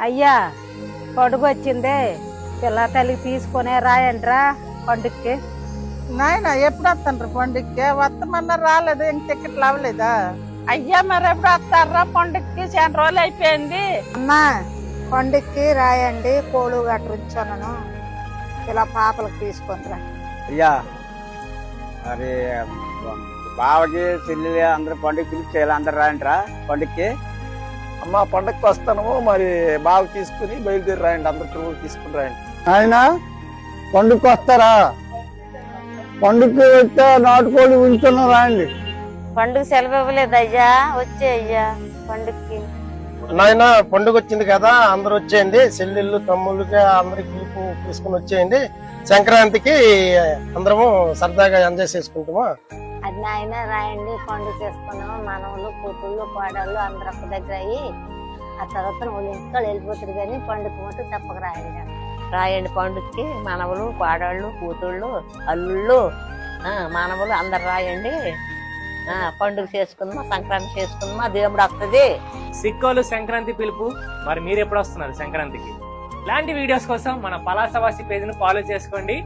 అయ్యా పండుగ వచ్చిందే పిల్ల తల్లికి తీసుకునే రాయండ్రా పండుగకి. నాయన ఎప్పుడు వస్తాను పండుగకి? వస్తామన్నా రాలేదు, ఇంక టికెట్లు అవ్వలేదా? అయ్యా మరి ఎప్పుడు వస్తారా పండుగకి? చాలా రోజులు అయిపోయింది. అమ్మా పండుగకి రాయండి, కోళ్ళు గట్ర ఉంచాను ఇలా పాపలకు తీసుకుంటారా. అయ్యా మరి బావకి చెల్లి అందరు పండుగ పిలిచేయాలి, అందరు రాయండిరా పండుగకి. అమ్మ పండగకి వస్తాను, మరి బాగా తీసుకుని బయలుదేరి రాయండి, అందరు తిరుగు తీసుకుని రాయండి. ఆయన పండుగకి వస్తారా? పండుగకి వస్తే నాటుకోడి ఉంచున్నా రాయండి. పండుగ సెలవు ఇవ్వలేదు అయ్యా, వచ్చే అయ్యా పండుగకి. నాయన పండుగ వచ్చింది కదా, అందరు వచ్చేయండి, చెల్లెళ్ళు తమ్ముళ్ళకి అందరికి పిలుపు తీసుకుని వచ్చేయండి. సంక్రాంతికి అందరము సరదాగా ఎంజాయ్ చేసుకుంటాము. అది నాయన రాయండి, పండుగ చేసుకున్నాము. మనవలు కూతుళ్ళు కోడళ్ళు అందరు ఒక్క దగ్గర అయ్యి ఆ తర్వాత వాళ్ళు ఇంట్లో వెళ్ళిపోతారు, కానీ పండుగ మటు తప్పక రాయండి. రాయండి పండుగకి, మనవలు కోడళ్ళు కూతుళ్ళు అల్లుళ్ళు మనవలు అందరు రాయండి. పండుగ చేసుకుందామా, సంక్రాంతి చేసుకుందామా, దేవుడు వస్తుంది. సిక్కోలు సంక్రాంతి పిలుపు. మరి మీరు ఎప్పుడు వస్తున్నారు సంక్రాంతికి? ఇలాంటి వీడియోస్ కోసం మన పలాసవాసి పేజ్ ను ఫాలో చేసుకోండి.